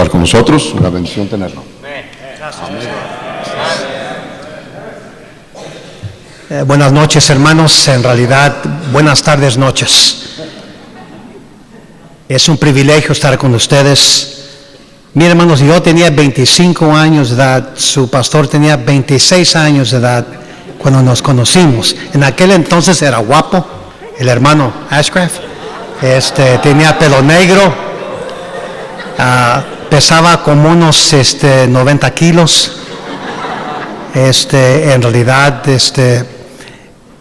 estar con nosotros. Una bendición tenerlo. Buenas noches, hermanos. En realidad, buenas tardes, noches. Es un privilegio estar con ustedes. Miren, hermanos, yo tenía 25 años de edad, su pastor tenía 26 años de edad cuando nos conocimos. En aquel entonces era guapo, el hermano Ashcraft. Tenía pelo negro, pesaba como unos 90 kilos. En realidad,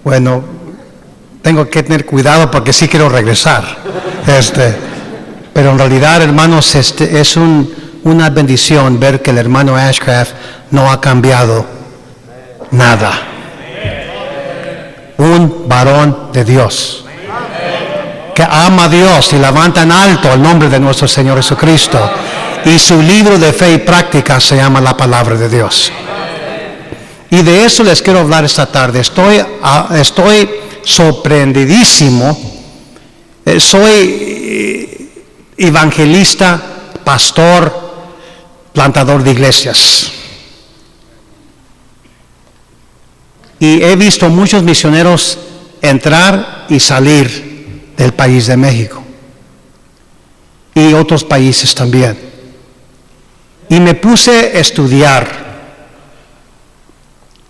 bueno, tengo que tener cuidado porque sí quiero regresar. Pero en realidad, hermanos, es una bendición ver que el hermano Ashcraft no ha cambiado nada. Un varón de Dios que ama a Dios y levanta en alto el nombre de nuestro Señor Jesucristo. Y su libro de fe y práctica se llama la Palabra de Dios. Y de eso les quiero hablar esta tarde. Estoy sorprendidísimo. Soy evangelista, pastor, plantador de iglesias. Y he visto muchos misioneros entrar y salir del país de México. Y otros países también. Y me puse a estudiar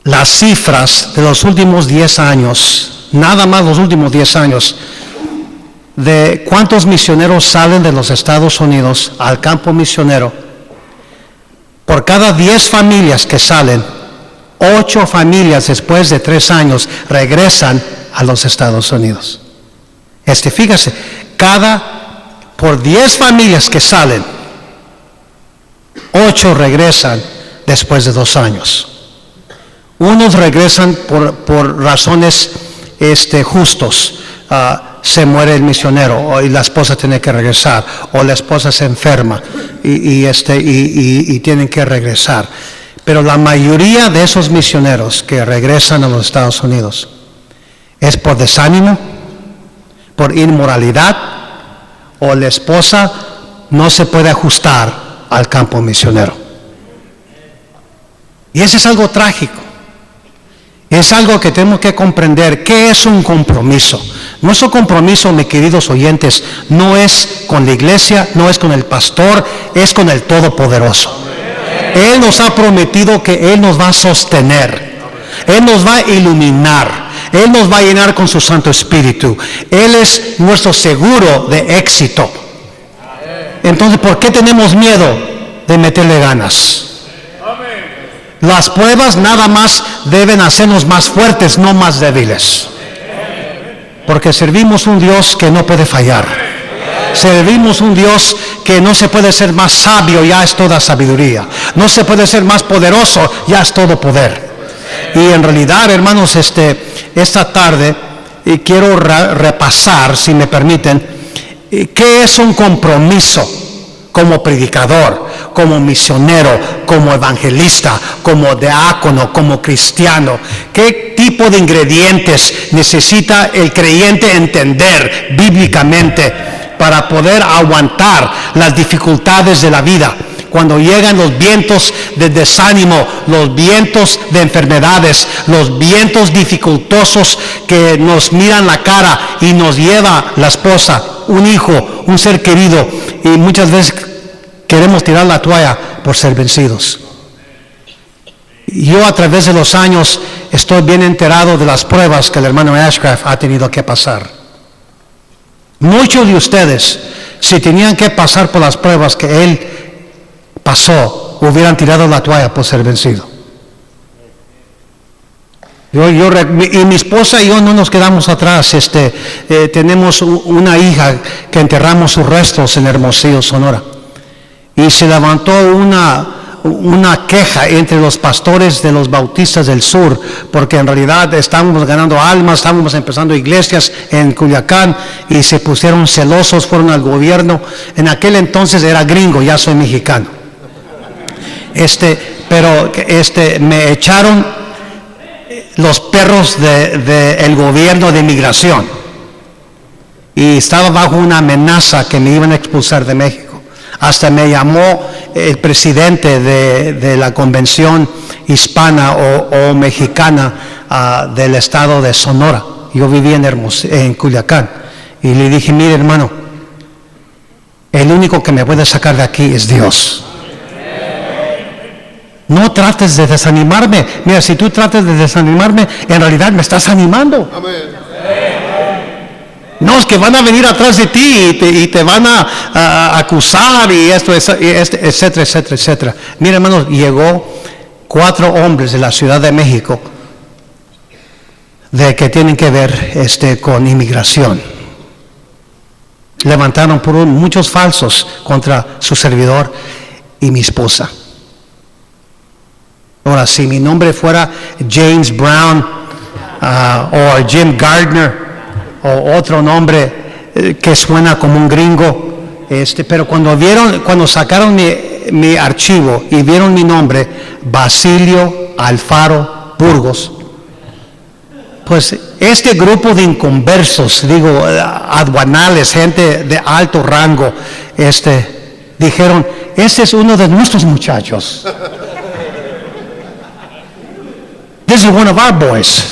las cifras de los últimos 10 años, nada más los últimos 10 años, de cuántos misioneros salen de los Estados Unidos al campo misionero. Por cada 10 familias que salen, 8 familias después de 3 años regresan a los Estados Unidos. Fíjese, por 10 familias que salen, 8 regresan después de 2 años. Unos regresan por razones justos. Se muere el misionero y la esposa tiene que regresar, o la esposa se enferma y tienen que regresar. Pero la mayoría de esos misioneros que regresan a los Estados Unidos es por desánimo, por inmoralidad, o la esposa no se puede ajustar al campo misionero. Y eso es algo trágico. Es algo que tenemos que comprender. ¿Qué es un compromiso? Nuestro compromiso, mis queridos oyentes, no es con la iglesia, no es con el pastor, es con el Todopoderoso. Él nos ha prometido que Él nos va a sostener, Él nos va a iluminar, Él nos va a llenar con su Santo Espíritu. Él es nuestro seguro de éxito. Entonces, ¿por qué tenemos miedo de meterle ganas? Las pruebas nada más deben hacernos más fuertes, no más débiles. Porque servimos un Dios que no puede fallar. Servimos un Dios que no se puede ser más sabio, ya es toda sabiduría. No se puede ser más poderoso, ya es todo poder. Y en realidad, hermanos, esta tarde quiero repasar, si me permiten, qué es un compromiso como predicador, como misionero, como evangelista, como diácono, como cristiano. ¿Qué tipo de ingredientes necesita el creyente entender bíblicamente para poder aguantar las dificultades de la vida? Cuando llegan los vientos de desánimo, los vientos de enfermedades, los vientos dificultosos que nos miran la cara y nos lleva la esposa, un hijo, un ser querido, y muchas veces queremos tirar la toalla por ser vencidos. Yo a través de los años estoy bien enterado de las pruebas que el hermano Ashcraft ha tenido que pasar. Muchos de ustedes, si tenían que pasar por las pruebas que él pasó, hubieran tirado la toalla por ser vencido. Y mi esposa y yo no nos quedamos atrás. Tenemos una hija que enterramos sus restos en Hermosillo, Sonora. Y se levantó una queja entre los pastores de los bautistas del sur, porque en realidad estábamos ganando almas, estábamos empezando iglesias en Culiacán, y se pusieron celosos, fueron al gobierno. En aquel entonces era gringo, ya soy mexicano. Pero me echaron los perros del gobierno de inmigración, y estaba bajo una amenaza que me iban a expulsar de México. Hasta me llamó el presidente de la convención hispana o mexicana del estado de Sonora. Yo vivía en Culiacán. Y le dije, mire hermano, el único que me puede sacar de aquí es Dios. No trates de desanimarme. Mira, si tú tratas de desanimarme, en realidad me estás animando. Amén. No, es que van a venir atrás de ti y te van a acusar y esto, etcétera, etcétera, etcétera. Mira hermanos, llegó 4 hombres de la Ciudad de México de que tienen que ver con inmigración. Levantaron por muchos falsos contra su servidor y mi esposa. Ahora, si mi nombre fuera James Brown o Jim Gardner o otro nombre que suena como un gringo, pero cuando sacaron mi archivo y vieron mi nombre, Basilio Alfaro Burgos, pues este grupo de inconversos, digo, aduanales, gente de alto rango, dijeron, este es uno de nuestros muchachos. This is one of our boys.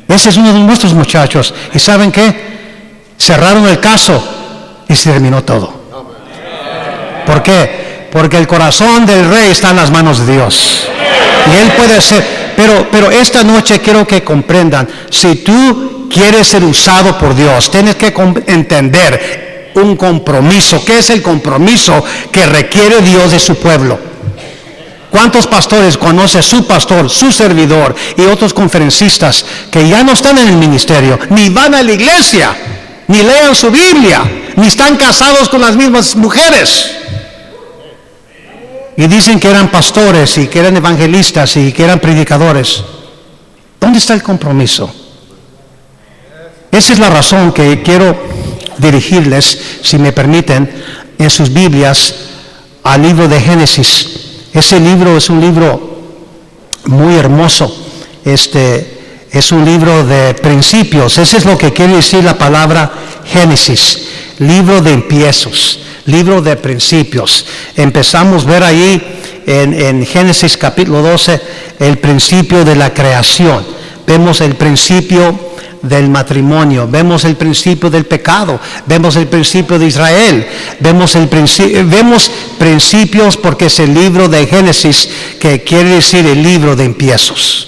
Ese es uno de nuestros muchachos. ¿Y saben qué? Cerraron el caso y se terminó todo. ¿Por qué? Porque el corazón del rey está en las manos de Dios. Y él puede ser. Pero esta noche quiero que comprendan, si tú quieres ser usado por Dios, tienes que entender un compromiso. ¿Qué es el compromiso que requiere Dios de su pueblo? ¿Cuántos pastores conoce su pastor, su servidor y otros conferencistas que ya no están en el ministerio, ni van a la iglesia, ni leen su Biblia, ni están casados con las mismas mujeres? Y dicen que eran pastores y que eran evangelistas y que eran predicadores. ¿Dónde está el compromiso? Esa es la razón que quiero dirigirles, si me permiten, en sus Biblias al libro de Génesis. Ese libro es un libro muy hermoso. Es un libro de principios. Eso es lo que quiere decir la palabra Génesis. Libro de empiezos, libro de principios. Empezamos a ver ahí en Génesis capítulo 12 el principio de la creación. Vemos el principio del matrimonio, vemos el principio del pecado, vemos el principio de Israel, vemos principios, porque es el libro de Génesis que quiere decir el libro de empiezos.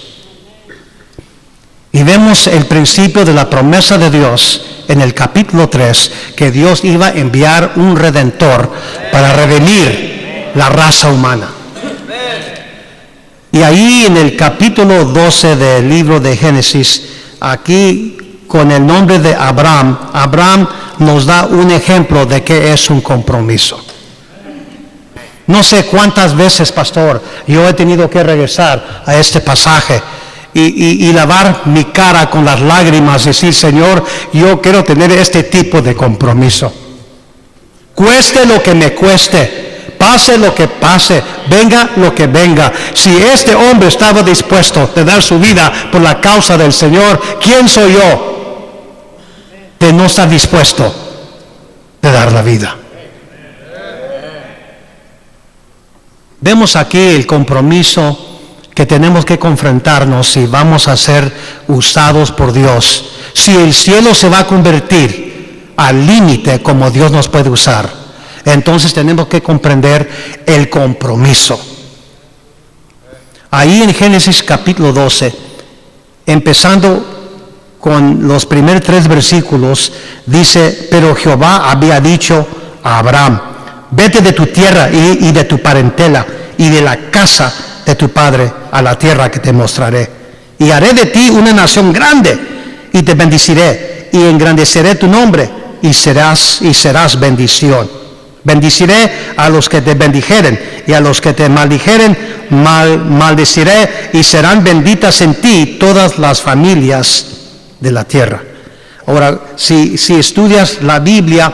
Y vemos el principio de la promesa de Dios en el capítulo 3, que Dios iba a enviar un redentor para redimir la raza humana. Y ahí en el capítulo 12 del libro de Génesis, aquí con el nombre de Abraham, Abraham nos da un ejemplo de qué es un compromiso. No sé cuántas veces, pastor, yo he tenido que regresar a este pasaje y lavar mi cara con las lágrimas, decir, Señor, yo quiero tener este tipo de compromiso. Cueste lo que me cueste, pase lo que pase, venga lo que venga. Si este hombre estaba dispuesto a dar su vida por la causa del Señor, ¿quién soy yo de no estar dispuesto de dar la vida? Vemos aquí el compromiso que tenemos que confrontarnos si vamos a ser usados por Dios. Si el cielo se va a convertir al límite como Dios nos puede usar, entonces tenemos que comprender el compromiso. Ahí en Génesis capítulo 12, empezando con los primeros 3 versículos, dice, pero Jehová había dicho a Abraham, vete de tu tierra y de tu parentela y de la casa de tu padre a la tierra que te mostraré. Y haré de ti una nación grande y te bendeciré y engrandeceré tu nombre y serás bendición. Bendeciré a los que te bendijeren y a los que te maldijeren maldeciré, y serán benditas en ti todas las familias de la tierra. Ahora, si estudias la Biblia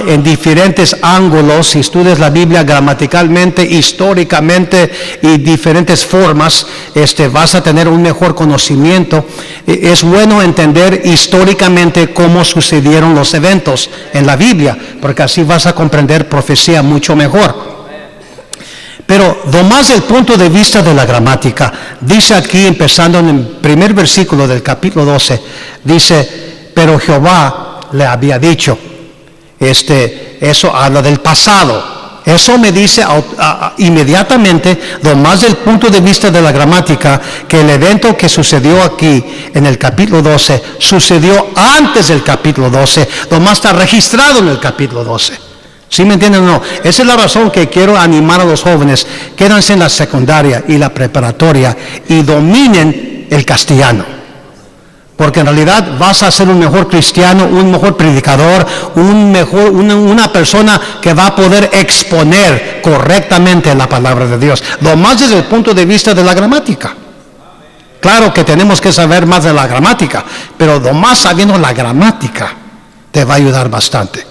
en diferentes ángulos, si estudias la Biblia gramaticalmente, históricamente y diferentes formas, vas a tener un mejor conocimiento. Es bueno entender históricamente cómo sucedieron los eventos en la Biblia, porque así vas a comprender profecía mucho mejor. Pero nomás el punto de vista de la gramática, dice aquí, empezando en el primer versículo del capítulo 12, dice, pero Jehová le había dicho. Eso habla del pasado. Eso me dice inmediatamente, nomás del punto de vista de la gramática, que el evento que sucedió aquí en el capítulo 12 sucedió antes del capítulo 12, nomás está registrado en el capítulo 12. ¿Sí me entienden o no? Esa es la razón que quiero animar a los jóvenes. Quédense en la secundaria y la preparatoria y dominen el castellano. Porque en realidad vas a ser un mejor cristiano, un mejor predicador, una persona que va a poder exponer correctamente la palabra de Dios. Lo más desde el punto de vista de la gramática. Claro que tenemos que saber más de la gramática, pero lo más sabiendo la gramática te va a ayudar bastante.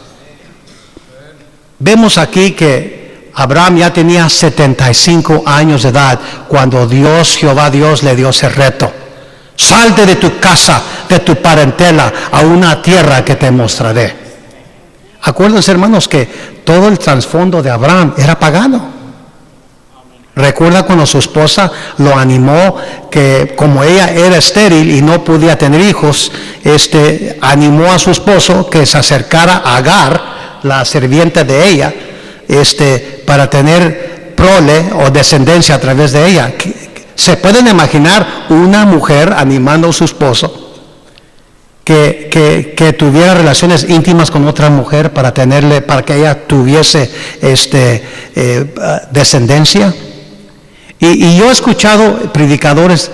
Vemos aquí que Abraham ya tenía 75 años de edad cuando Jehová Dios le dio ese reto. Salte de tu casa, de tu parentela, a una tierra que te mostraré. Acuérdense, hermanos, que todo el trasfondo de Abraham era pagano. Recuerda cuando su esposa lo animó, que como ella era estéril y no podía tener hijos, animó a su esposo que se acercara a Agar, la sirvienta de ella, para tener prole o descendencia a través de ella. ¿Se pueden imaginar una mujer animando a su esposo que tuviera relaciones íntimas con otra mujer para que ella tuviese descendencia? Y yo he escuchado predicadores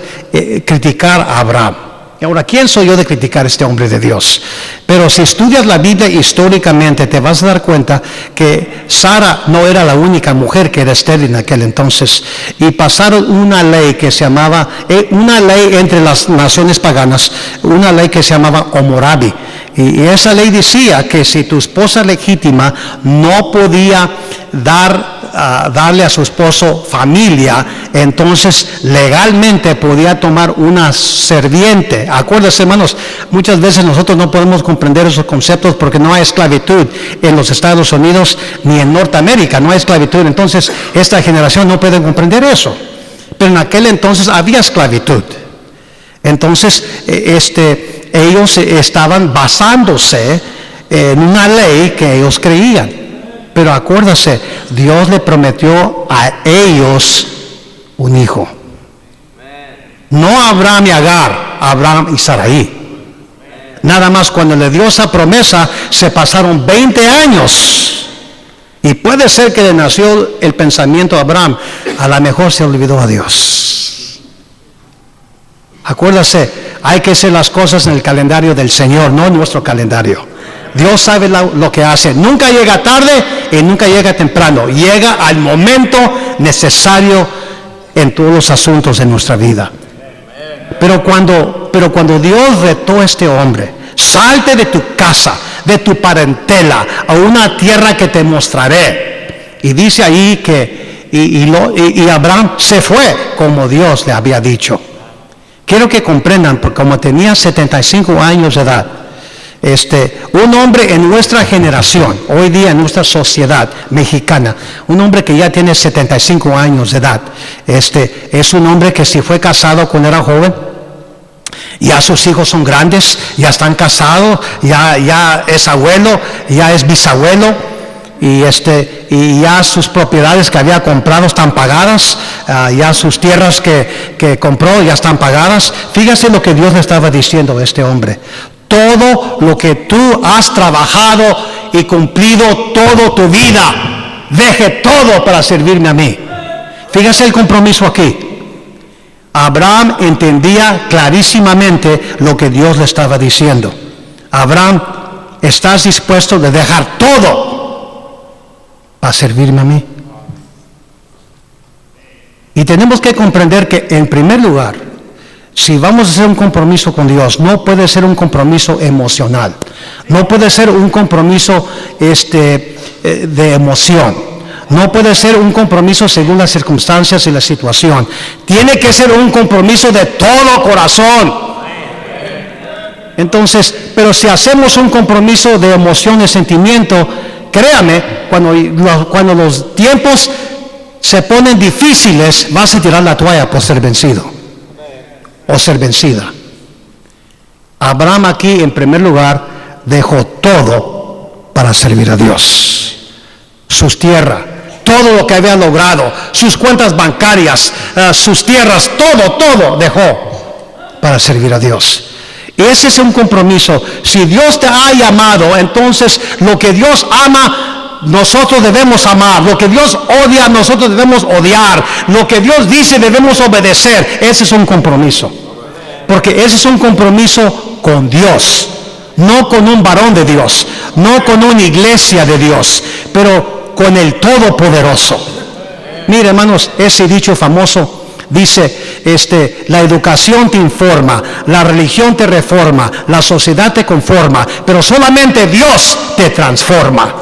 criticar a Abraham. Ahora, ¿quién soy yo de criticar a este hombre de Dios? Pero si estudias la Biblia históricamente, te vas a dar cuenta que Sara no era la única mujer que era estéril en aquel entonces. Y pasaron una ley que se llamaba, una ley entre las naciones paganas, una ley que se llamaba Hammurabi. Y esa ley decía que si tu esposa legítima no podía darle a su esposo familia, entonces legalmente podía tomar una serviente. Acuérdense, hermanos, muchas veces nosotros no podemos comprender esos conceptos porque no hay esclavitud en los Estados Unidos ni en Norteamérica, no hay esclavitud. Entonces esta generación no puede comprender eso, pero en aquel entonces había esclavitud. Entonces ellos estaban basándose en una ley que ellos creían. Pero acuérdense, Dios le prometió a ellos un hijo. No a Abraham y Agar, a Abraham y Sarai. Nada más cuando le dio esa promesa, se pasaron 20 años. Y puede ser que le nació el pensamiento a Abraham, a lo mejor se olvidó a Dios. Acuérdase, hay que hacer las cosas en el calendario del Señor, no en nuestro calendario. Dios sabe lo que hace. Nunca llega tarde y nunca llega temprano. Llega al momento necesario en todos los asuntos de nuestra vida. Pero cuando Dios retó a este hombre, salte de tu casa, de tu parentela, a una tierra que te mostraré. Y dice ahí que y Abraham se fue como Dios le había dicho. Quiero que comprendan, porque como tenía 75 años de edad, un hombre en nuestra generación, hoy día en nuestra sociedad mexicana, un hombre que ya tiene 75 años de edad, es un hombre que si fue casado cuando era joven, ya sus hijos son grandes, ya están casados, ya es abuelo, ya es bisabuelo, y ya sus propiedades que había comprado están pagadas, ya sus tierras que compró ya están pagadas. Fíjese lo que Dios le estaba diciendo a este hombre. Todo lo que tú has trabajado y cumplido toda tu vida, deje todo para servirme a mí. Fíjese el compromiso aquí. Abraham entendía clarísimamente lo que Dios le estaba diciendo. Abraham, ¿estás dispuesto de dejar todo para servirme a mí? Y tenemos que comprender que, en primer lugar, si vamos a hacer un compromiso con Dios, no puede ser un compromiso emocional, no puede ser un compromiso de emoción, no puede ser un compromiso según las circunstancias y la situación. Tiene que ser un compromiso de todo corazón. Entonces, pero si hacemos un compromiso de emoción, de sentimiento, créame, cuando los tiempos se ponen difíciles, vas a tirar la toalla por ser vencido o ser vencida. Abraham aquí, en primer lugar, dejó todo para servir a Dios. Sus tierras, todo lo que había logrado, sus cuentas bancarias, sus tierras, todo dejó para servir a Dios. Y ese es un compromiso. Si Dios te ha llamado, entonces lo que Dios ama, nosotros debemos amar. Lo que Dios odia, nosotros debemos odiar. Lo que Dios dice, debemos obedecer. Ese es un compromiso. Porque ese es un compromiso con Dios, no con un varón de Dios, no con una iglesia de Dios, pero con el Todopoderoso. Mire, hermanos, ese dicho famoso dice, la educación te informa, la religión te reforma, la sociedad te conforma, pero solamente Dios te transforma.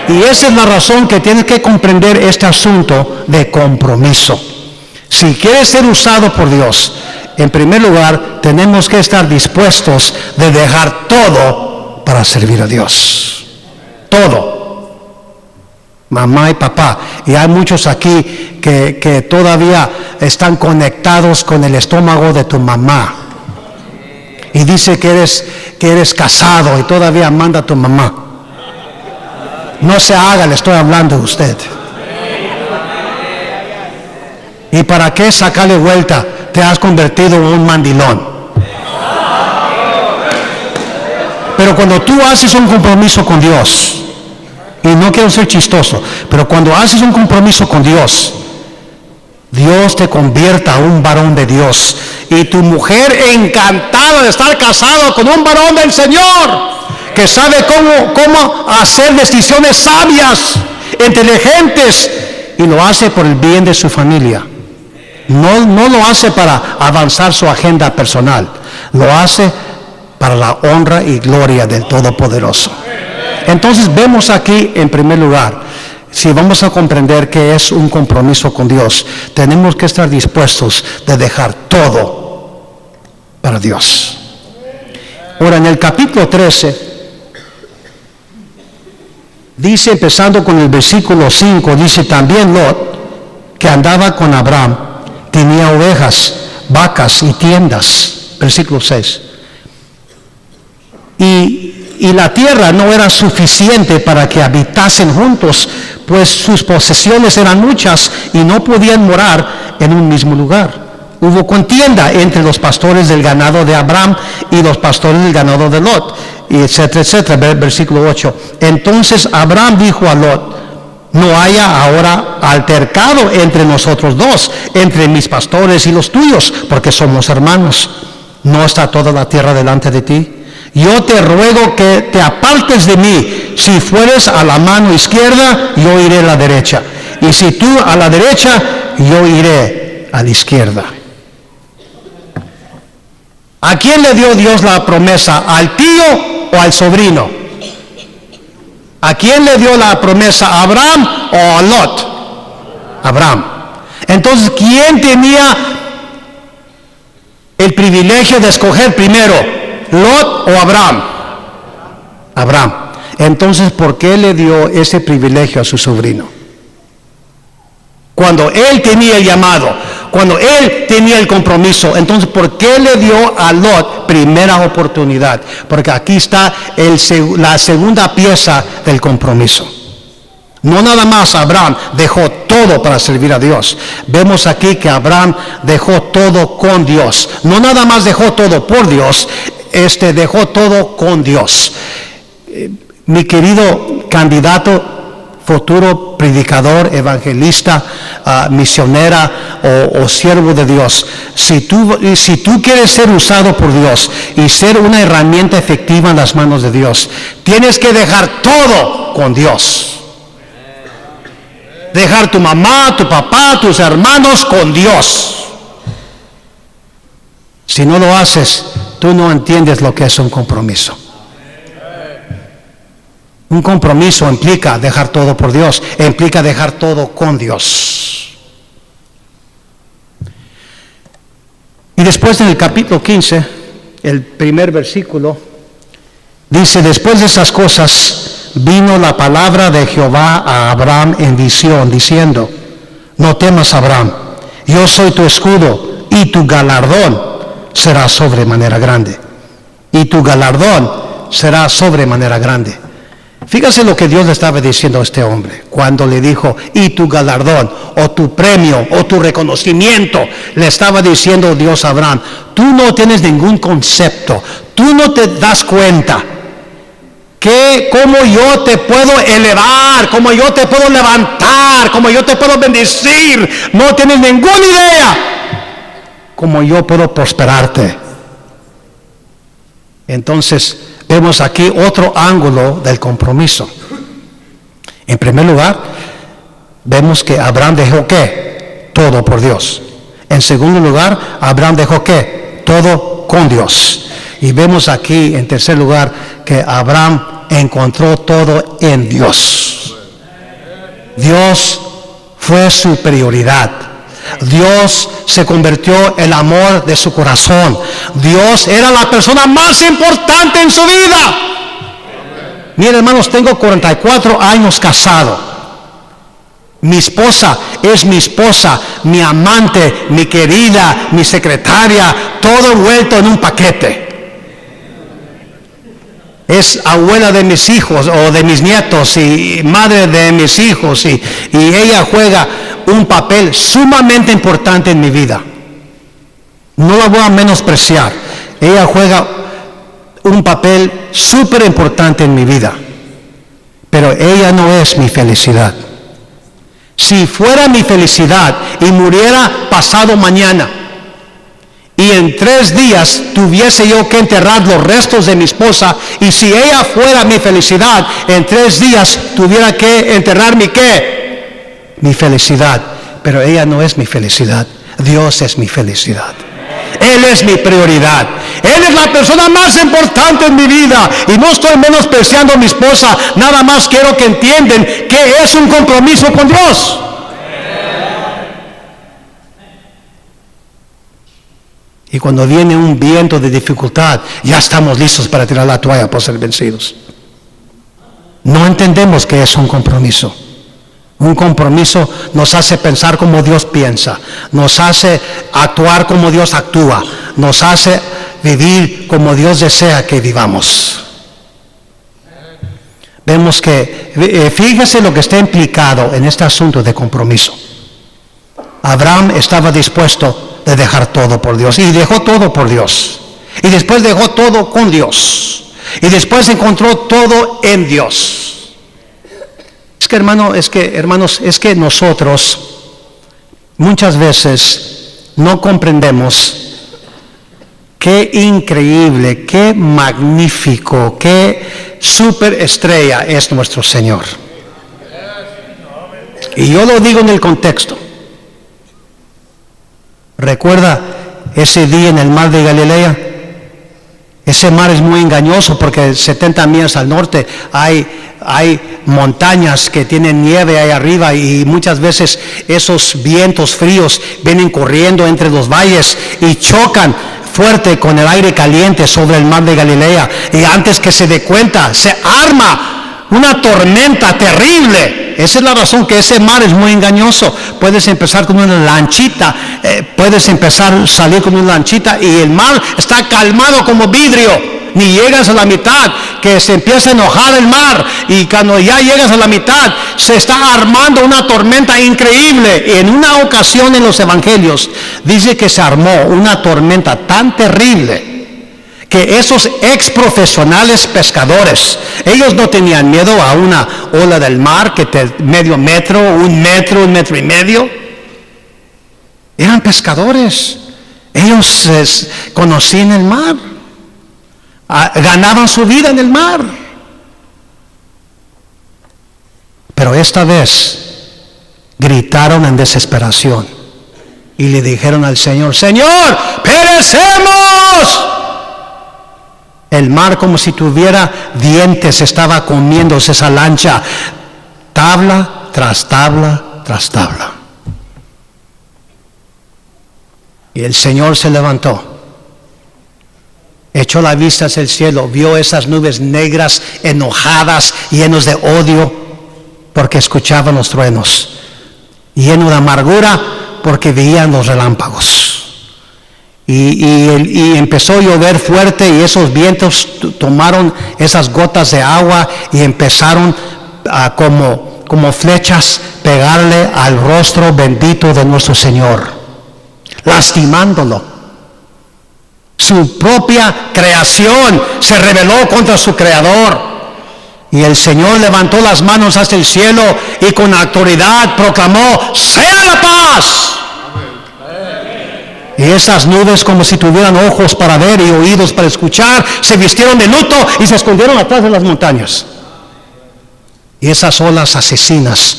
Y esa es la razón que tienes que comprender este asunto de compromiso. Si quieres ser usado por Dios, en primer lugar, tenemos que estar dispuestos de dejar todo para servir a Dios. Todo. Mamá y papá. Y hay muchos aquí que todavía están conectados con el estómago de tu mamá. Y dice que eres casado y todavía manda a tu mamá. No se haga, le estoy hablando a usted. ¿Y para qué sacarle vuelta? Te has convertido en un mandilón. Pero cuando tú haces un compromiso con Dios, y no quiero ser chistoso, pero cuando haces un compromiso con Dios, Dios te convierta a un varón de Dios, y tu mujer encantada de estar casado con un varón del Señor, que sabe cómo hacer decisiones sabias, inteligentes, y lo hace por el bien de su familia. No lo hace para avanzar su agenda personal, lo hace para la honra y gloria del Todopoderoso. Entonces vemos aquí, en primer lugar, si vamos a comprender que es un compromiso con Dios, tenemos que estar dispuestos de dejar todo para Dios. Ahora, en el capítulo 13, dice, empezando con el versículo 5, dice, también Lot, que andaba con Abraham, tenía ovejas, vacas y tiendas. Versículo 6. Y la tierra no era suficiente para que habitasen juntos, pues sus posesiones eran muchas y no podían morar en un mismo lugar. Hubo contienda entre los pastores del ganado de Abraham y los pastores del ganado de Lot, y etcétera, etcétera. Versículo 8. Entonces Abraham dijo a Lot, no haya ahora altercado entre nosotros dos, entre mis pastores y los tuyos, porque somos hermanos. ¿No está toda la tierra delante de ti? Yo te ruego que te apartes de mí. Si fueres a la mano izquierda, yo iré a la derecha. Y si tú a la derecha, yo iré a la izquierda. ¿A quién le dio Dios la promesa? ¿Al tío o al sobrino? ¿A quién le dio la promesa? ¿A Abraham o a Lot? Abraham. Entonces, ¿quién tenía el privilegio de escoger primero? ¿Lot o Abraham? Abraham. Entonces, ¿por qué le dio ese privilegio a su sobrino? Cuando él tenía el llamado, cuando él tenía el compromiso, entonces, ¿por qué le dio a Lot primera oportunidad? Porque aquí está la segunda pieza del compromiso. No nada más Abraham dejó todo para servir a Dios. Vemos aquí que Abraham dejó todo con Dios. No nada más dejó todo por Dios, dejó todo con Dios. Mi querido candidato, futuro predicador, evangelista, misionera o siervo de Dios, si tú quieres ser usado por Dios y ser una herramienta efectiva en las manos de Dios, tienes que dejar todo con Dios. Dejar tu mamá, tu papá, tus hermanos con Dios. Si no lo haces, tú no entiendes lo que es un compromiso. Un compromiso implica dejar todo por Dios, implica dejar todo con Dios. Y después en el capítulo 15, el primer versículo, dice, después de esas cosas, vino la palabra de Jehová a Abraham en visión, diciendo, No temas, Abraham, yo soy tu escudo y tu galardón será sobremanera grande. Y tu galardón será sobremanera grande. Fíjate lo que Dios le estaba diciendo a este hombre cuando le dijo, y tu galardón, o tu premio, o tu reconocimiento. Le estaba diciendo Dios a Abraham, tú no tienes ningún concepto, tú no te das cuenta que cómo yo te puedo elevar, cómo yo te puedo levantar, cómo yo te puedo bendecir. No tienes ninguna idea cómo yo puedo prosperarte. Entonces, vemos aquí otro ángulo del compromiso. En primer lugar, vemos que Abraham dejó ¿qué? Todo por Dios. En segundo lugar, Abraham dejó ¿qué? Todo con Dios. Y vemos aquí, en tercer lugar, que Abraham encontró todo en Dios. Dios fue su prioridad. Dios se convirtió en el amor de su corazón. Dios era la persona más importante en su vida. Miren, hermanos, tengo 44 años casado. Mi esposa es mi esposa, mi amante, mi querida, mi secretaria, todo envuelto en un paquete. Es abuela de mis hijos o de mis nietos y madre de mis hijos y ella juega un papel sumamente importante en mi vida. No la voy a menospreciar. Ella juega un papel súper importante en mi vida. Pero ella no es mi felicidad. Si fuera mi felicidad y muriera pasado mañana, y en 3 días tuviese yo que enterrar los restos de mi esposa, y si ella fuera mi felicidad, en 3 días tuviera que enterrar mi ¿qué? Mi felicidad. Pero ella no es mi felicidad. Dios es mi felicidad. Él es mi prioridad. Él es la persona más importante en mi vida. Y no estoy menospreciando a mi esposa. Nada más quiero que entiendan que es un compromiso con Dios. Y cuando viene un viento de dificultad, ya estamos listos para tirar la toalla por ser vencidos. No entendemos que es un compromiso. Un compromiso nos hace pensar como Dios piensa, nos hace actuar como Dios actúa, nos hace vivir como Dios desea que vivamos. Vemos que, fíjese lo que está implicado en este asunto de compromiso. Abraham estaba dispuesto de dejar todo por Dios, y dejó todo por Dios, y después dejó todo con Dios, y después encontró todo en Dios. Hermanos, es que nosotros muchas veces no comprendemos qué increíble, qué magnífico, qué superestrella es nuestro Señor. Y yo lo digo en el contexto. ¿Recuerda ese día en el mar de Galilea? Ese mar es muy engañoso porque 70 millas al norte hay montañas que tienen nieve ahí arriba, y muchas veces esos vientos fríos vienen corriendo entre los valles y chocan fuerte con el aire caliente sobre el mar de Galilea, y antes que se dé cuenta se arma una tormenta terrible. Esa es la razón que ese mar es muy engañoso. Puedes empezar con una lanchita, puedes empezar a salir con una lanchita y el mar está calmado como vidrio. Ni llegas a la mitad que se empieza a enojar el mar, y cuando ya llegas a la mitad se está armando una tormenta increíble. Y en una ocasión en los evangelios dice que se armó una tormenta tan terrible que esos ex profesionales pescadores, ellos no tenían miedo a una ola del mar que medio metro, un metro y medio. Eran pescadores. Ellos conocían el mar, ganaban su vida en el mar. Pero esta vez gritaron en desesperación y le dijeron al Señor: Señor, perecemos. El mar, como si tuviera dientes, estaba comiéndose esa lancha, tabla tras tabla tras tabla. Y el Señor se levantó, echó la vista hacia el cielo, vio esas nubes negras, enojadas, llenos de odio, porque escuchaban los truenos. lleno de amargura porque veían los relámpagos. Y empezó a llover fuerte y esos vientos tomaron esas gotas de agua y empezaron a como flechas pegarle al rostro bendito de nuestro Señor, lastimándolo. Su propia creación se rebeló contra su Creador. Y el Señor levantó las manos hacia el cielo y con autoridad proclamó: ¡sea la paz! Y esas nubes, como si tuvieran ojos para ver y oídos para escuchar, se vistieron de luto y se escondieron atrás de las montañas. Y esas olas asesinas,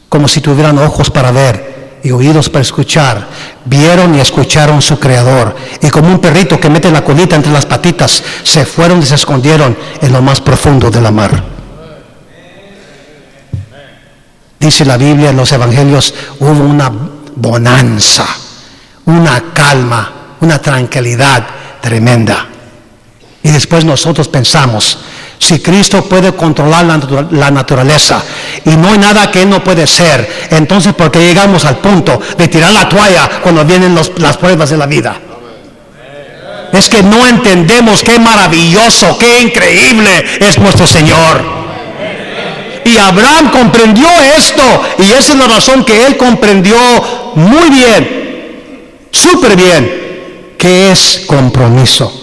como si tuvieran ojos para ver y oídos para escuchar, vieron y escucharon su Creador. Y como un perrito que mete la colita entre las patitas, se fueron y se escondieron en lo más profundo de la mar. Dice la Biblia en los evangelios, hubo una bonanza, una calma, una tranquilidad tremenda. Y después nosotros pensamos, si Cristo puede controlar la naturaleza y no hay nada que Él no puede hacer, entonces ¿por qué llegamos al punto de tirar la toalla cuando vienen las pruebas de la vida? Es que no entendemos qué maravilloso, qué increíble es nuestro Señor. Y Abraham comprendió esto, y esa es la razón que él comprendió muy bien, súper bien, que es compromiso.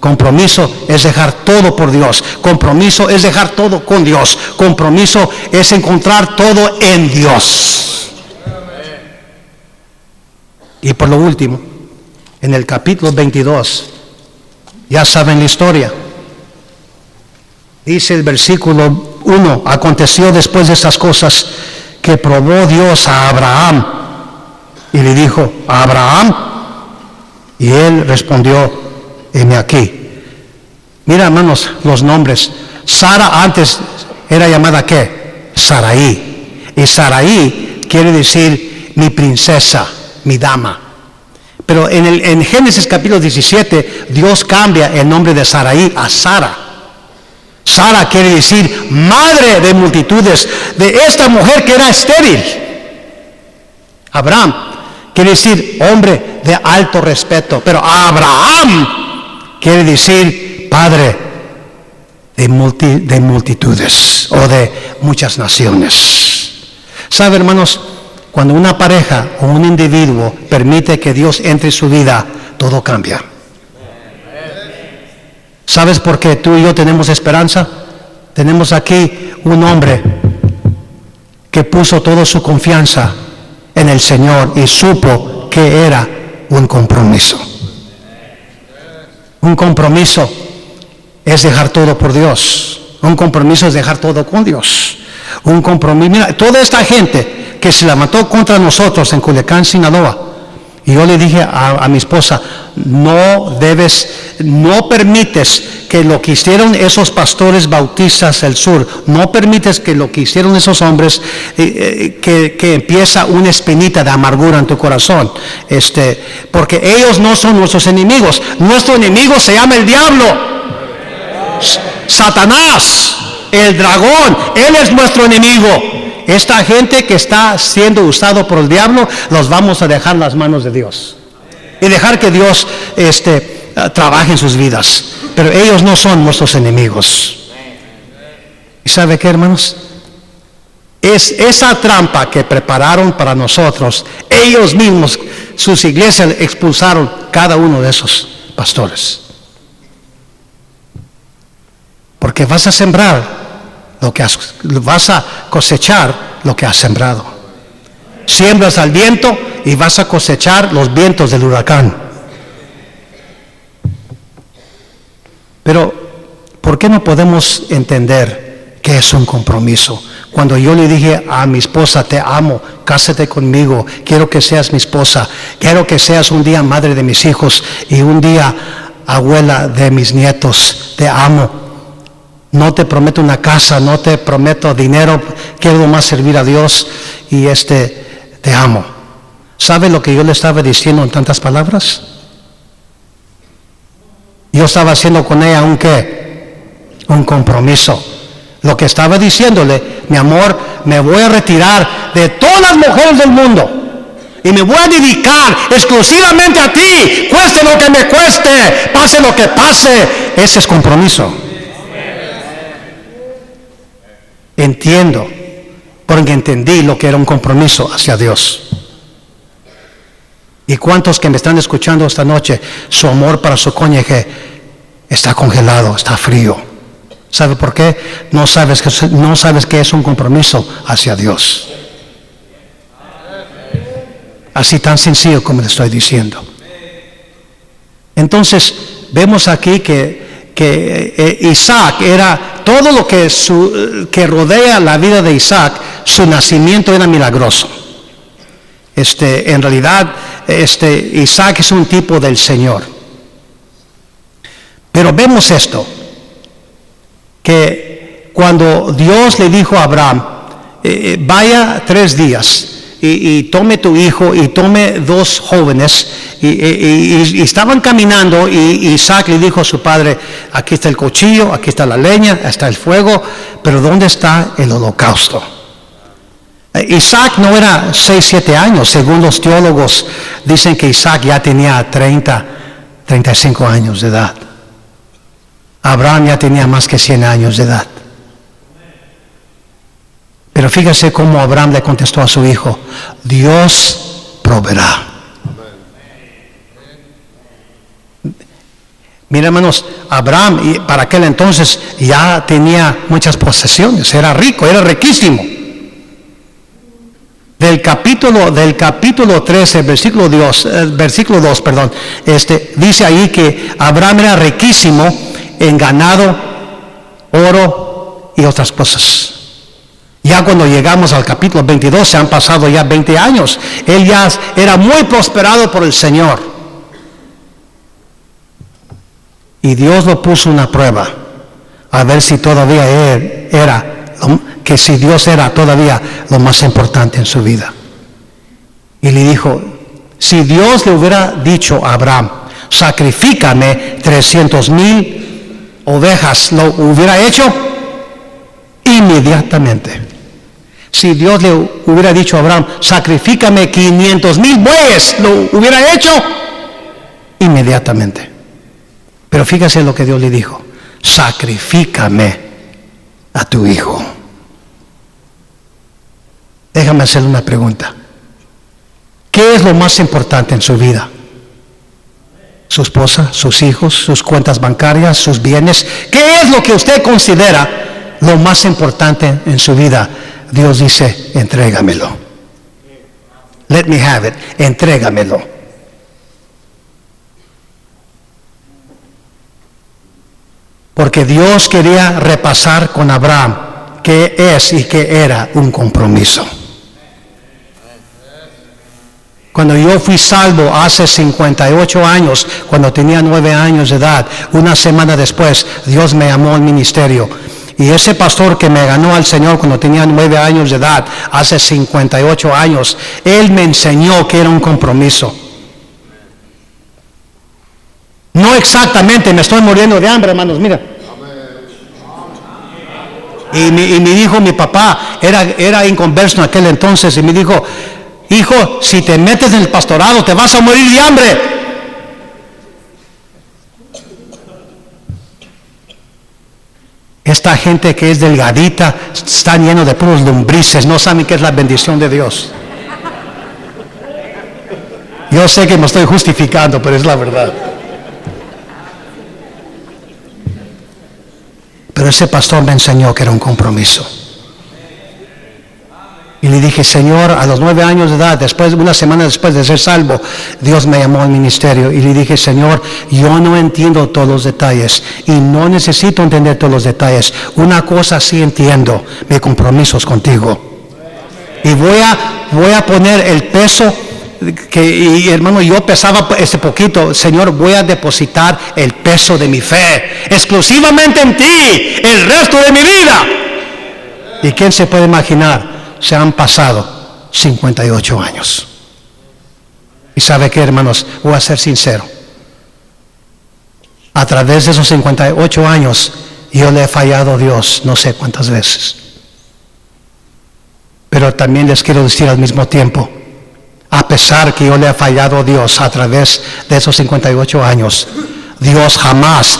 Compromiso es dejar todo por Dios. Compromiso es dejar todo con Dios. Compromiso es encontrar todo en Dios. Y por lo último, en el capítulo 22, ya saben la historia. Dice el versículo 1, aconteció después de estas cosas que probó Dios a Abraham y le dijo: Abraham, y él respondió: heme aquí. Mira, hermanos, los nombres. Sara antes era llamada ¿qué? Saraí. Y Saraí quiere decir mi princesa, mi dama. Pero en Génesis capítulo 17, Dios cambia el nombre de Saraí a Sara. Sara quiere decir madre de multitudes, de esta mujer que era estéril. Abraham quiere decir hombre de alto respeto, pero Abraham quiere decir padre de multitudes o de muchas naciones. ¿Sabe, hermanos? Cuando una pareja o un individuo permite que Dios entre en su vida, todo cambia. ¿Sabes por qué tú y yo tenemos esperanza? Tenemos aquí un hombre que puso toda su confianza en el Señor y supo que era un compromiso. Un compromiso es dejar todo por Dios. Un compromiso es dejar todo con Dios. Un compromiso. Mira, toda esta gente que se levantó contra nosotros en Culiacán, Sinaloa, y yo le dije a mi esposa: no permites que lo que hicieron esos pastores bautistas del sur, no permites que lo que hicieron esos hombres, que empieza una espinita de amargura en tu corazón, porque ellos no son nuestros enemigos. Nuestro enemigo se llama el diablo, Satanás, el dragón. Él es nuestro enemigo. Esta gente que está siendo usado por el diablo, los vamos a dejar en las manos de Dios y dejar que Dios trabaje en sus vidas. Pero ellos no son nuestros enemigos. ¿Y sabe qué, hermanos? Es esa trampa que prepararon para nosotros. Ellos mismos, sus iglesias, expulsaron cada uno de esos pastores. Porque vas a sembrar vas a cosechar lo que has sembrado. Siembras al viento y vas a cosechar los vientos del huracán. Pero ¿por qué no podemos entender qué es un compromiso? Cuando yo le dije a mi esposa: te amo, cásate conmigo, quiero que seas mi esposa, quiero que seas un día madre de mis hijos y un día abuela de mis nietos, te amo. No te prometo una casa, no te prometo dinero, quiero más servir a Dios y te amo. ¿Sabe lo que yo le estaba diciendo en tantas palabras? Yo estaba haciendo con ella un compromiso. Lo que estaba diciéndole, mi amor, me voy a retirar de todas las mujeres del mundo y me voy a dedicar exclusivamente a ti, cueste lo que me cueste, pase lo que pase. Ese es compromiso. Entiendo, porque entendí lo que era un compromiso hacia Dios. ¿Y cuántos que me están escuchando esta noche, su amor para su cónyuge está congelado, está frío? ¿Sabe por qué? No sabes que es un compromiso hacia Dios. Así tan sencillo como le estoy diciendo. Entonces, vemos aquí que Isaac era todo lo que rodea la vida de Isaac. Su nacimiento era milagroso. En realidad, Isaac es un tipo del Señor. Pero vemos esto, que cuando Dios le dijo a Abraham, vaya 3 días y tome tu hijo y tome 2 jóvenes, y estaban caminando, y Isaac le dijo a su padre, aquí está el cuchillo, aquí está la leña, está el fuego, pero ¿dónde está el holocausto? Isaac no era 6, 7 años, según los teólogos dicen que Isaac ya tenía 30, 35 años de edad. Abraham ya tenía más que 100 años de edad. Pero fíjese cómo Abraham le contestó a su hijo, Dios proveerá. Mira, hermanos, Abraham para aquel entonces ya tenía muchas posesiones, era rico, era riquísimo. Del capítulo 13, versículo 2, dice ahí que Abraham era riquísimo en ganado, oro y otras cosas. Ya cuando llegamos al capítulo 22, se han pasado ya 20 años. Él ya era muy prosperado por el Señor. Y Dios lo puso una prueba, a ver si todavía si Dios era todavía lo más importante en su vida. Y le dijo, si Dios le hubiera dicho a Abraham, sacrifícame 300,000 ovejas, ¿lo hubiera hecho? Inmediatamente. Si Dios le hubiera dicho a Abraham, sacrifícame 500,000 bueyes, ¿lo hubiera hecho? Inmediatamente. Pero fíjese lo que Dios le dijo, sacrifícame a tu hijo. Déjame hacerle una pregunta. ¿Qué es lo más importante en su vida? ¿Su esposa, sus hijos, sus cuentas bancarias, sus bienes? ¿Qué es lo que usted considera lo más importante en su vida? Dios dice, entrégamelo. Let me have it. Entrégamelo. Porque Dios quería repasar con Abraham qué es y qué era un compromiso. Cuando yo fui salvo hace 58 años, cuando tenía 9 años de edad, una semana después, Dios me llamó al ministerio. Y ese pastor que me ganó al Señor cuando tenía 9 años de edad, hace 58 años, él me enseñó que era un compromiso. No exactamente, me estoy muriendo de hambre, hermanos, mira. Y me dijo mi papá, era inconverso en aquel entonces, y me dijo, hijo, si te metes en el pastorado te vas a morir de hambre. Esta gente que es delgadita está lleno de puros lombrices, no saben qué es la bendición de Dios. Yo sé que me estoy justificando, pero es la verdad. Pero ese pastor me enseñó que era un compromiso. Y le dije, Señor, a los 9 años de edad, una semana después de ser salvo, Dios me llamó al ministerio. Y le dije, Señor, yo no entiendo todos los detalles y no necesito entender todos los detalles. Una cosa sí entiendo, mi compromiso es contigo. Y voy a poner el peso y hermano, yo pesaba poquito. Señor, voy a depositar el peso de mi fe exclusivamente en ti el resto de mi vida. ¿Y quién se puede imaginar? Se han pasado 58 años. Y sabe qué, hermanos, voy a ser sincero. A través de esos 58 años Yo le he fallado a Dios no sé cuántas veces. Pero también les quiero decir al mismo tiempo, a pesar que yo le he fallado a Dios a través de esos 58 años, Dios jamás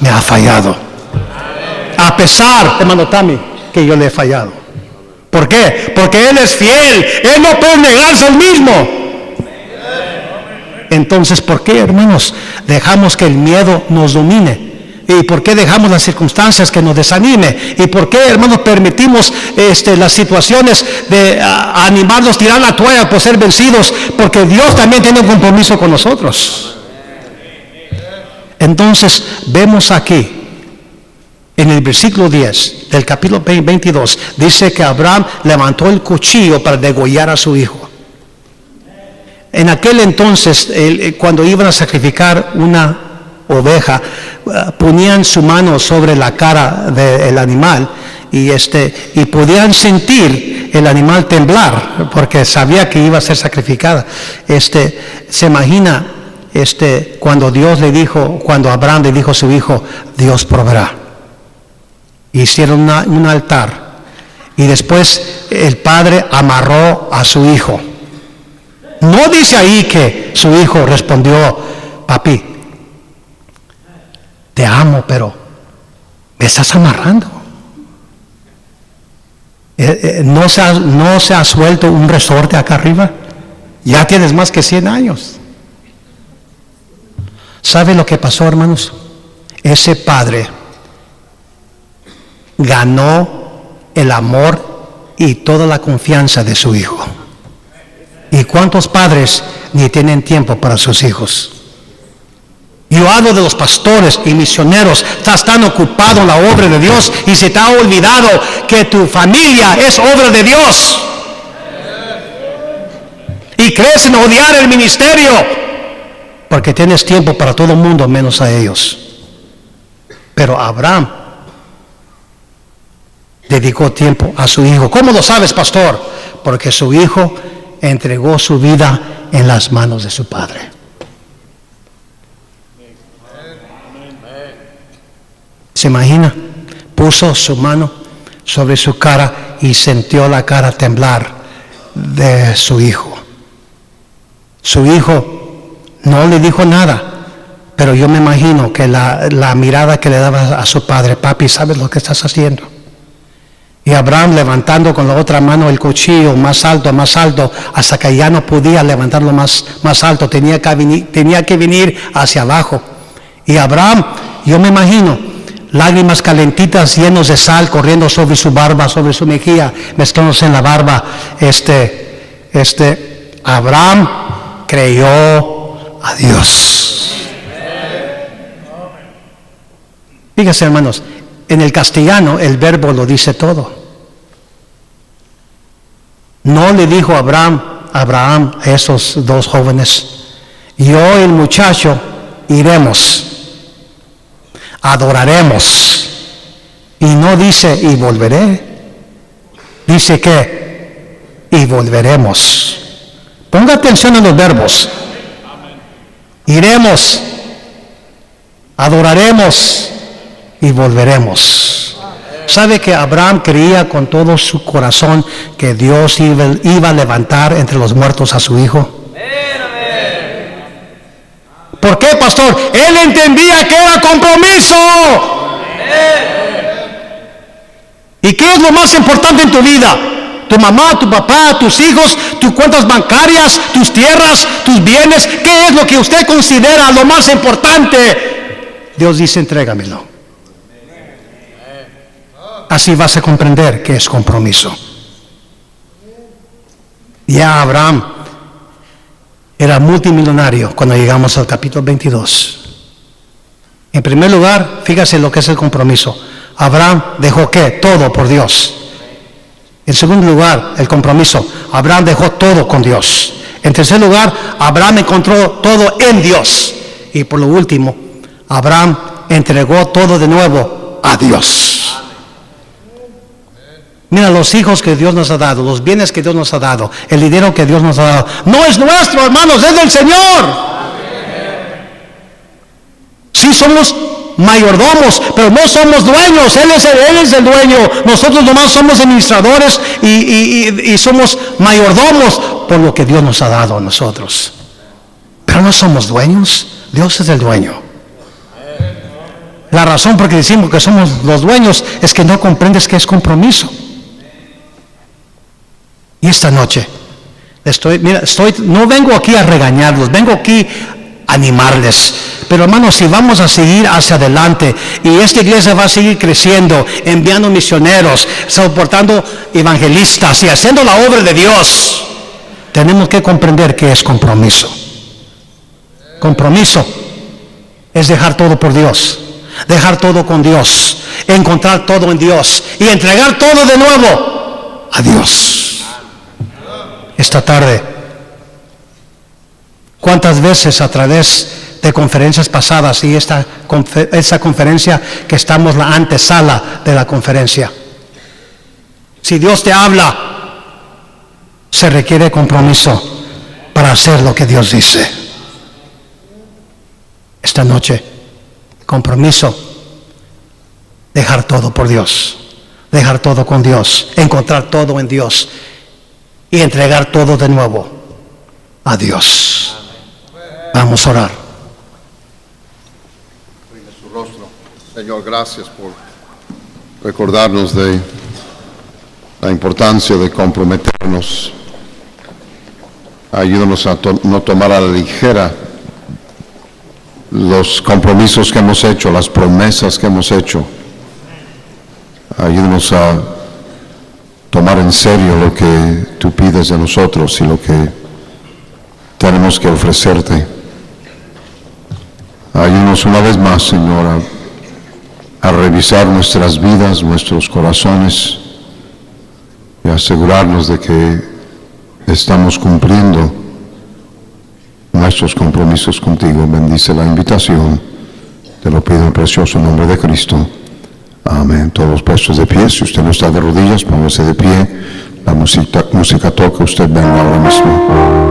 me ha fallado. A pesar, hermano Tami, que yo le he fallado. ¿Por qué? Porque Él es fiel. Él no puede negarse al mismo. Entonces, ¿por qué, hermanos, dejamos que el miedo nos domine? ¿Y por qué dejamos las circunstancias que nos desanime? ¿Y por qué, hermanos, permitimos las situaciones de animarnos, tirar la toalla por ser vencidos? Porque Dios también tiene un compromiso con nosotros. Entonces, vemos aquí, en el versículo 10 del capítulo 22, dice que Abraham levantó el cuchillo para degollar a su hijo. En aquel entonces, cuando iban a sacrificar una oveja, ponían su mano sobre la cara del animal y podían sentir el animal temblar porque sabía que iba a ser sacrificada. Se imagina cuando cuando Abraham le dijo a su hijo, Dios proveerá. Hicieron un altar y después el padre amarró a su hijo. No dice ahí que su hijo respondió, papi, te amo, pero me estás amarrando. ¿No se ha suelto un resorte acá arriba? Ya tienes más que 100 años. ¿Sabe lo que pasó, hermanos? Ese padre ganó el amor y toda la confianza de su hijo. ¿Y cuántos padres ni tienen tiempo para sus hijos? Yo hablo de los pastores y misioneros. Estás tan ocupado en la obra de Dios y se te ha olvidado que tu familia es obra de Dios. Y crees en odiar el ministerio porque tienes tiempo para todo el mundo menos a ellos. Pero Abraham dedicó tiempo a su hijo. ¿Cómo lo sabes, pastor? Porque su hijo entregó su vida en las manos de su padre. ¿Se imagina? Puso su mano sobre su cara y sintió la cara temblar de su hijo. Su hijo no le dijo nada, pero yo me imagino que la mirada que le daba a su padre, papi, ¿sabes lo que estás haciendo? Y Abraham levantando con la otra mano el cuchillo más alto, hasta que ya no podía levantarlo más alto, tenía que venir hacia abajo. Y Abraham, yo me imagino, lágrimas calentitas llenos de sal corriendo sobre su barba, sobre su mejilla, mezclándose en la barba. Abraham creyó a Dios. Fíjense, hermanos, en el castellano el verbo lo dice todo. No le dijo Abraham a esos dos jóvenes, yo y el muchacho iremos, adoraremos. Y no dice, y volveré. Dice que, y volveremos. Ponga atención a los verbos. Iremos, adoraremos y volveremos. ¿Sabe que Abraham creía con todo su corazón que Dios iba a levantar entre los muertos a su hijo? ¿Por qué, pastor? Él entendía que era compromiso. ¿Y qué es lo más importante en tu vida? Tu mamá, tu papá, tus hijos, tus cuentas bancarias, tus tierras, tus bienes. ¿Qué es lo que usted considera lo más importante? Dios dice, entrégamelo. Así vas a comprender que es compromiso. Ya Abraham era multimillonario cuando llegamos al capítulo 22. En primer lugar, fíjase lo que es el compromiso. Abraham dejó ¿qué? Todo por Dios. En segundo lugar, el compromiso. Abraham dejó todo con Dios. En tercer lugar, Abraham encontró todo en Dios. Y por lo último, Abraham entregó todo de nuevo a Dios. Mira, los hijos que Dios nos ha dado, los bienes que Dios nos ha dado, el dinero que Dios nos ha dado, no es nuestro, hermanos, es del Señor. Sí somos mayordomos, pero no somos dueños. Él es el dueño. Nosotros nomás somos administradores y somos mayordomos por lo que Dios nos ha dado a nosotros. Pero no somos dueños. Dios es el dueño. La razón por que decimos que somos los dueños es que no comprendes que es compromiso. Y esta noche no vengo aquí a regañarlos, vengo aquí a animarles. Pero hermanos, si vamos a seguir hacia adelante y esta iglesia va a seguir creciendo, enviando misioneros, soportando evangelistas y haciendo la obra de Dios, tenemos que comprender que es compromiso. Compromiso es dejar todo por Dios, dejar todo con Dios, encontrar todo en Dios y entregar todo de nuevo a Dios. Esta tarde, ¿cuántas veces a través de conferencias pasadas y esa conferencia que estamos la antesala de la conferencia? Si Dios te habla, se requiere compromiso para hacer lo que Dios dice. Esta noche, compromiso, dejar todo por Dios, dejar todo con Dios, encontrar todo en Dios y entregar todo de nuevo a Dios. Vamos a orar. Su rostro. Señor, gracias por recordarnos de la importancia de comprometernos. Ayúdanos a no tomar a la ligera los compromisos que hemos hecho, las promesas que hemos hecho. Ayúdanos a tomar en serio lo que tú pides de nosotros y lo que tenemos que ofrecerte. Ayúdanos una vez más, Señor, a revisar nuestras vidas, nuestros corazones y asegurarnos de que estamos cumpliendo nuestros compromisos contigo. Bendice la invitación. Te lo pido en el precioso nombre de Cristo. Amén. Todos puestos de pie. Si usted no está de rodillas, póngase de pie. La música toca. Usted venga ahora mismo.